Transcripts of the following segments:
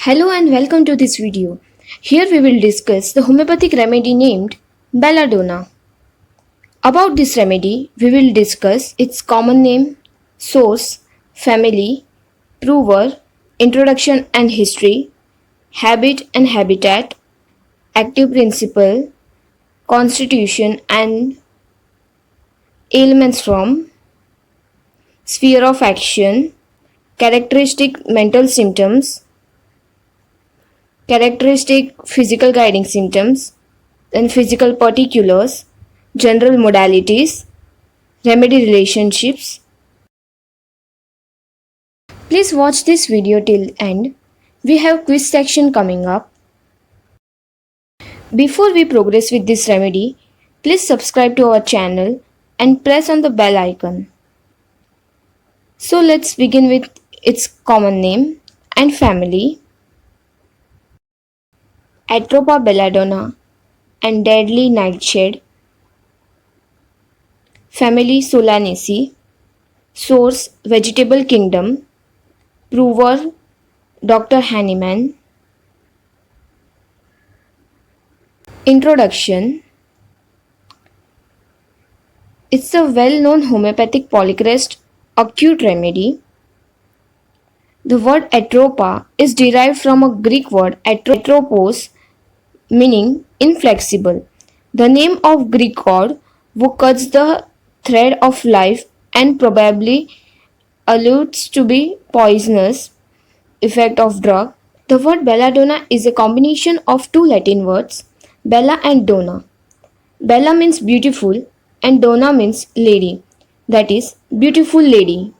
Hello and welcome to this video. Here we will discuss the homeopathic remedy named Belladonna. About this remedy, we will discuss its common name, source, family, prover, introduction and history, habit and habitat, active principle, constitution and ailments from, sphere of action, characteristic mental symptoms, characteristic physical guiding symptoms, then physical particulars, general modalities, remedy relationships. Please watch this video till end. We have quiz section coming up. Before we progress with this remedy, please subscribe to our channel and press on the bell icon. So let's begin with its common name and family. Atropa belladonna and deadly nightshade. Family Solanaceae. Source Vegetable Kingdom. Prover Dr. Hahnemann. Introduction. It's a well-known homeopathic polycrest acute remedy. The word atropa is derived from a Greek word atropos meaning inflexible. The name of Greek god who cuts the thread of life and probably alludes to be poisonous effect of drug. The word belladonna is a combination of two Latin words, bella and donna. Bella means beautiful and donna means lady, that is, beautiful lady.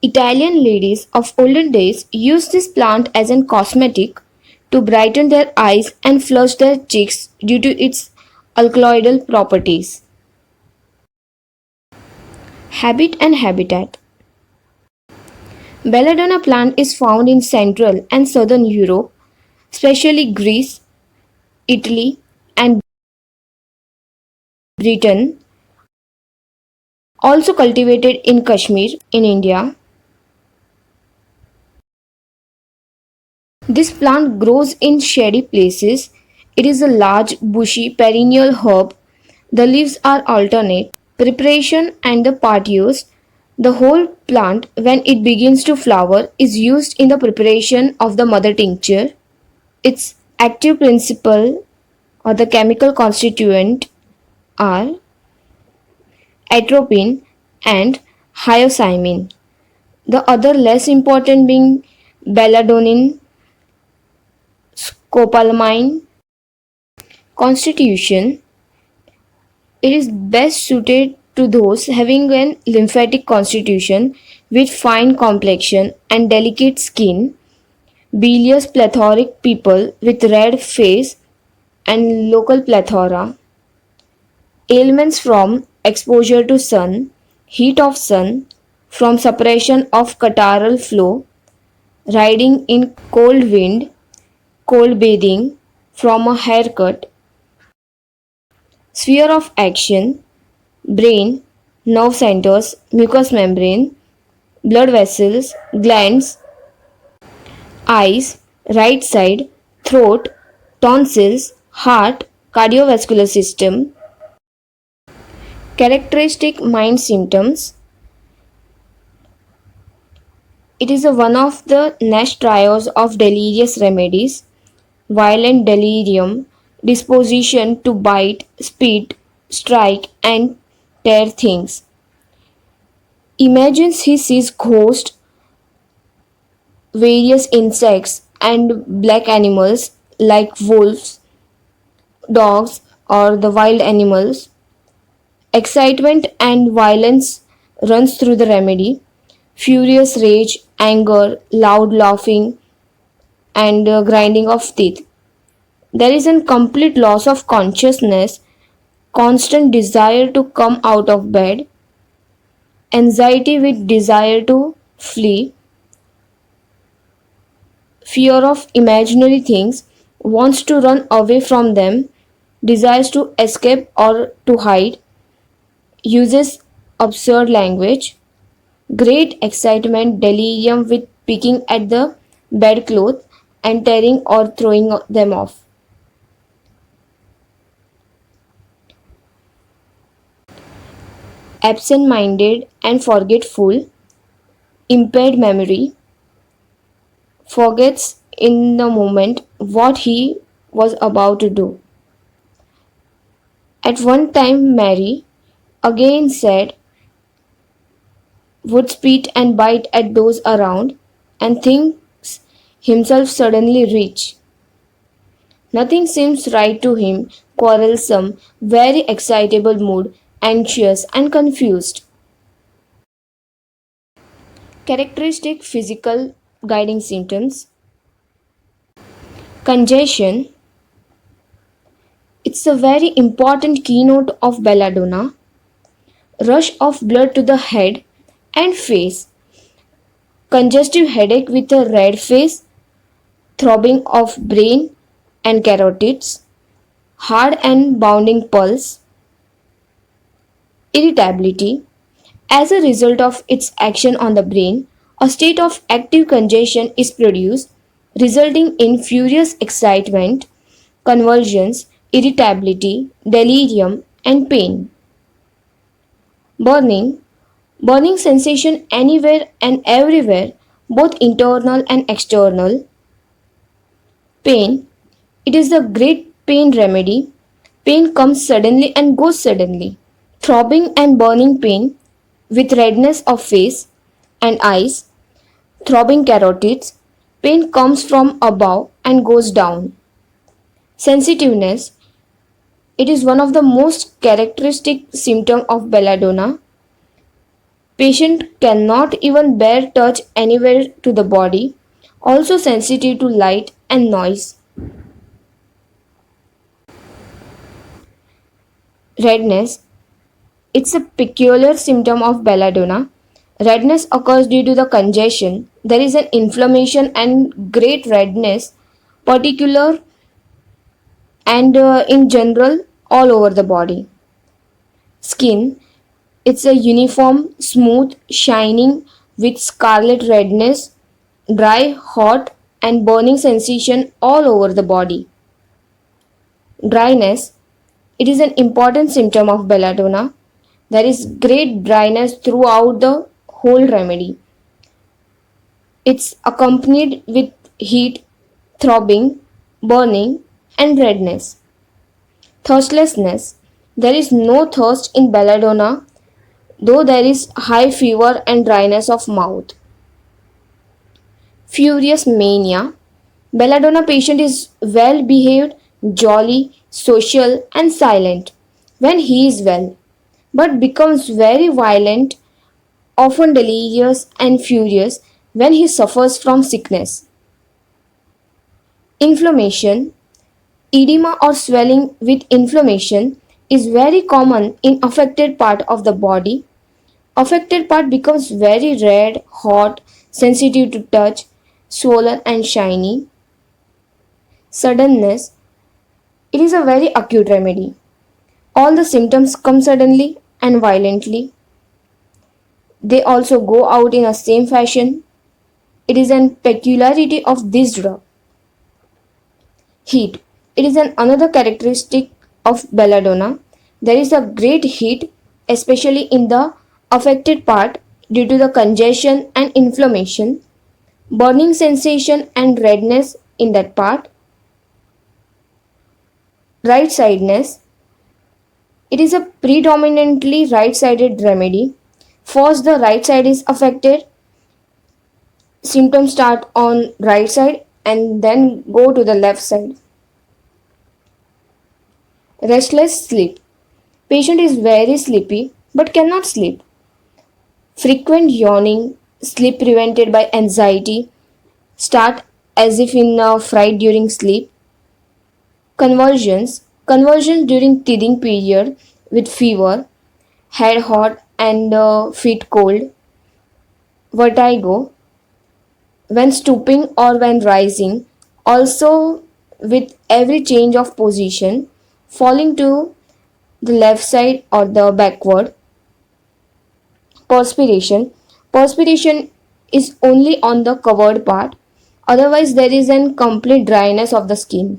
Italian ladies of olden days used this plant as an cosmetic to brighten their eyes and flush their cheeks due to its alkaloidal properties. Habit and habitat. Belladonna plant is found in Central and Southern Europe, especially Greece, Italy, and Britain. Also cultivated in Kashmir in India. This plant grows in shady places. It is a large, bushy, perennial herb. The leaves are alternate. Preparation and the part used. The whole plant, when it begins to flower, is used in the preparation of the mother tincture. Its active principle or the chemical constituent are atropine and hyoscyamin. The other less important being belladonnin, scopolamine. Constitution. It is best suited to those having an lymphatic constitution with fine complexion and delicate skin, bilious plethoric people with red face and local plethora, ailments from exposure to sun, heat of sun, from suppression of catarrhal flow, riding in cold wind, cold bathing, from a haircut, sphere of action, brain, nerve centers, mucous membrane, blood vessels, glands, eyes, right side, throat, tonsils, heart, cardiovascular system. Characteristic mind symptoms. It is one of the Nash trios of delirious remedies. Violent delirium, disposition to bite, spit, strike, and tear things. Imagines he sees ghosts, various insects, and black animals like wolves, dogs, or the wild animals. Excitement and violence runs through the remedy. Furious rage, anger, loud laughing, and grinding of teeth. There is a complete loss of consciousness, constant desire to come out of bed, anxiety with desire to flee, fear of imaginary things, wants to run away from them, desires to escape or to hide, uses absurd language, great excitement, delirium with picking at the bedclothes, and tearing or throwing them off. Absent minded and forgetful, impaired memory, forgets in the moment what he was about to do. At one time, Mary again said, would spit and bite at those around, and thinks himself suddenly rich. Nothing seems right to him, quarrelsome, very excitable mood, anxious and confused. Characteristic physical guiding symptoms: congestion. It's a very important keynote of belladonna. Rush of blood to the head and face. Congestive headache with a red face, throbbing of brain and carotids, hard and bounding pulse, irritability. As a result of its action on the brain, a state of active congestion is produced, resulting in furious excitement, convulsions, irritability, delirium, and pain. Burning, burning sensation anywhere and everywhere, both internal and external. Pain, it is the great pain remedy. Pain comes suddenly and goes suddenly. Throbbing and burning pain with redness of face and eyes, throbbing carotids. Pain comes from above and goes down. Sensitiveness, it is one of the most characteristic symptoms of belladonna. Patient cannot even bear touch anywhere to the body. Also sensitive to light and noise. Redness, it's a peculiar symptom of belladonna. Redness occurs due to the congestion. There is an inflammation and great redness, particular and in general all over the body. Skin, it's a uniform, smooth, shining with scarlet redness, dry, hot, and burning sensation all over the body. Dryness, it is an important symptom of belladonna. There is great dryness throughout the whole remedy. It's accompanied with heat, throbbing, burning, and redness. Thirstlessness. There is no thirst in belladonna, though there is high fever and dryness of mouth. Furious mania. Belladonna patient is well behaved, jolly, social, and silent when he is well, but becomes very violent, often delirious and furious when he suffers from sickness. Inflammation, edema or swelling with inflammation is very common in affected part of the body. Affected part becomes very red, hot, sensitive to touch, swollen and shiny. Suddenness, it is a very acute remedy. All the symptoms come suddenly and violently. They also go out in the same fashion. It is an peculiarity of this drug. Heat. It is another characteristic of belladonna. There is a great heat, especially in the affected part due to the congestion and inflammation, burning sensation and redness in that part. Right sidedness. It is a predominantly right sided remedy. First, the right side is affected. Symptoms start on right side and then go to the left side. Restless sleep. Patient is very sleepy but cannot sleep. Frequent yawning, sleep prevented by anxiety, start as if in a fright during sleep. Convulsions. Convulsions during teething period with fever, head hot and feet cold. Vertigo when stooping or when rising, also with every change of position, falling to the left side or the backward. Perspiration. Perspiration is only on the covered part. Otherwise, there is an complete dryness of the skin.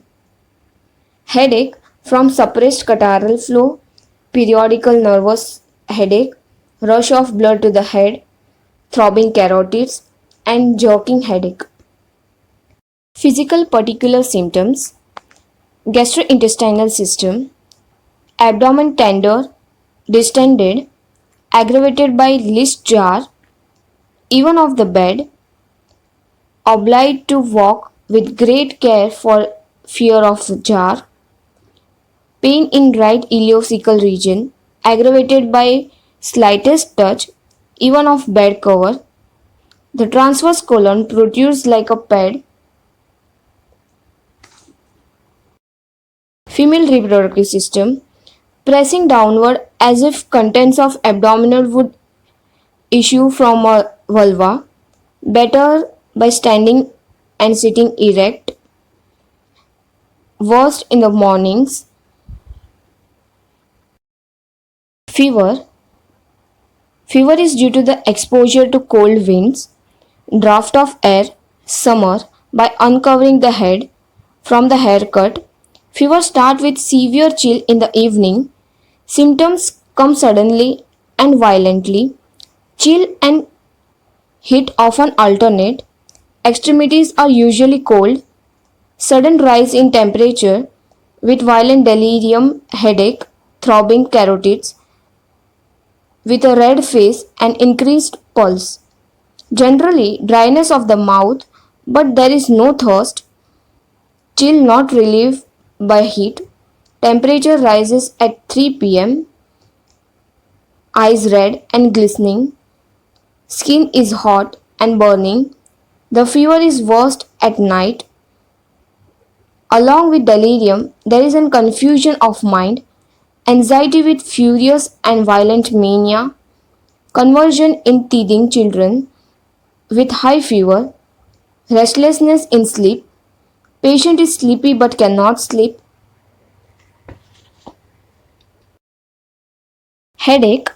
Headache from suppressed catarrhal flow, periodical nervous headache, rush of blood to the head, throbbing carotids, and jerking headache. Physical particular symptoms: gastrointestinal system, abdomen tender, distended, aggravated by least jar, even of the bed, obliged to walk with great care for fear of the jar, pain in right ileocecal region, aggravated by slightest touch, even of bed cover, the transverse colon protrudes like a pad, female reproductive system, pressing downward as if contents of abdominal would issue from a vulva, better by standing and sitting erect, worst in the mornings, fever. Fever is due to the exposure to cold winds, draft of air, summer, by uncovering the head from the haircut. Fever start with severe chill in the evening. Symptoms come suddenly and violently. Chill and heat often alternate. Extremities are usually cold. Sudden rise in temperature with violent delirium, headache, throbbing carotids, with a red face and increased pulse. Generally, dryness of the mouth, but there is no thirst. Chill not relieved by heat. Temperature rises at 3 pm. Eyes red and glistening. Skin is hot and burning. The fever is worst at night. Along with delirium, there is a confusion of mind, anxiety with furious and violent mania, convulsion in teething children with high fever, restlessness in sleep, patient is sleepy but cannot sleep, headache.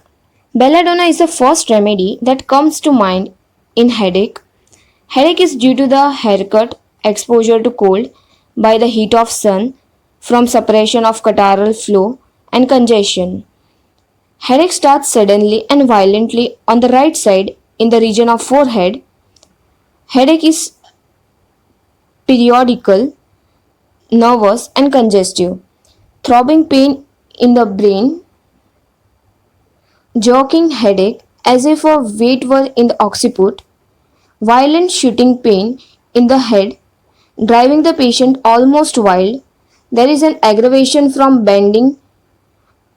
Belladonna is the first remedy that comes to mind in headache. Headache is due to the haircut, exposure to cold by the heat of sun from suppression of catarrhal flow and congestion. Headache starts suddenly and violently on the right side in the region of forehead. Headache is periodical, nervous and congestive. Throbbing pain in the brain, jerking headache as if a weight were in the occiput, violent shooting pain in the head, driving the patient almost wild. There is an aggravation from bending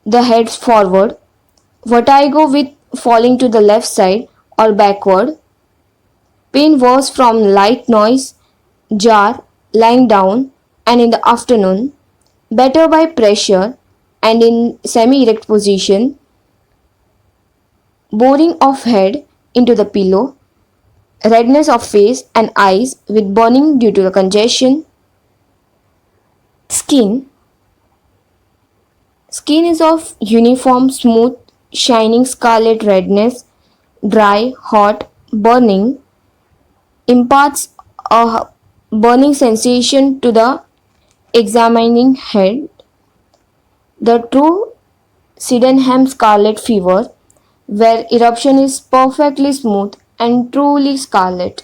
the head forward, vertigo with falling to the left side or backward, pain worse from light noise, jar, lying down, and in the afternoon, better by pressure and in semi erect position, boring of head into the pillow, redness of face and eyes with burning due to the congestion. Skin. Skin is of uniform, smooth, shining scarlet redness, dry, hot, burning, imparts a burning sensation to the examining head. The true Sydenham scarlet fever, where eruption is perfectly smooth and truly scarlet.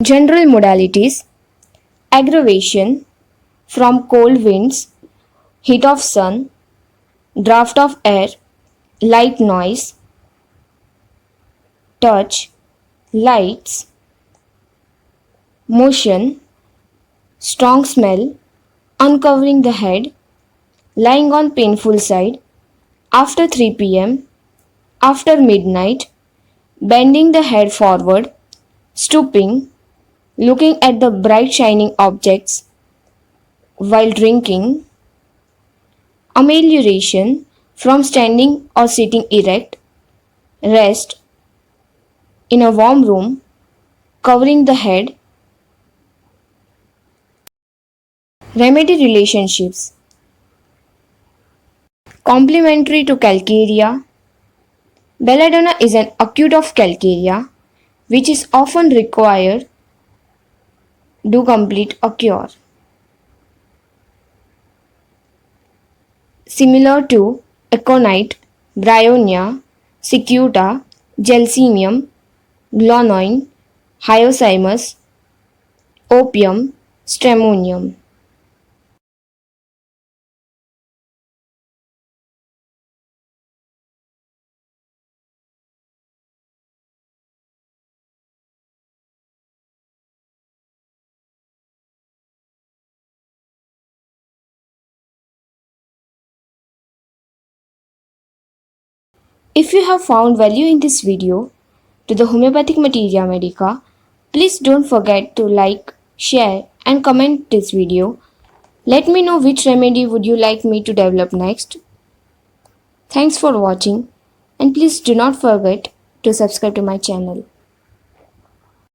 General modalities: aggravation from cold winds, heat of sun, draft of air, light noise, touch, lights, motion, strong smell, uncovering the head, lying on painful side, after 3 pm, after midnight, bending the head forward, stooping, looking at the bright shining objects, while drinking, amelioration from standing or sitting erect, rest in a warm room, covering the head, remedy relationships, complementary to calcarea. Belladonna is an acute of calcarea which is often required to complete a cure. Similar to aconite, bryonia, cicuta, gelsemium, glonoine, hyoscyamus, opium, stramonium. If you have found value in this video to the homeopathic materia medica, please don't forget to like, share and comment this video. Let me know which remedy would you like me to develop next. Thanks for watching and please do not forget to subscribe to my channel.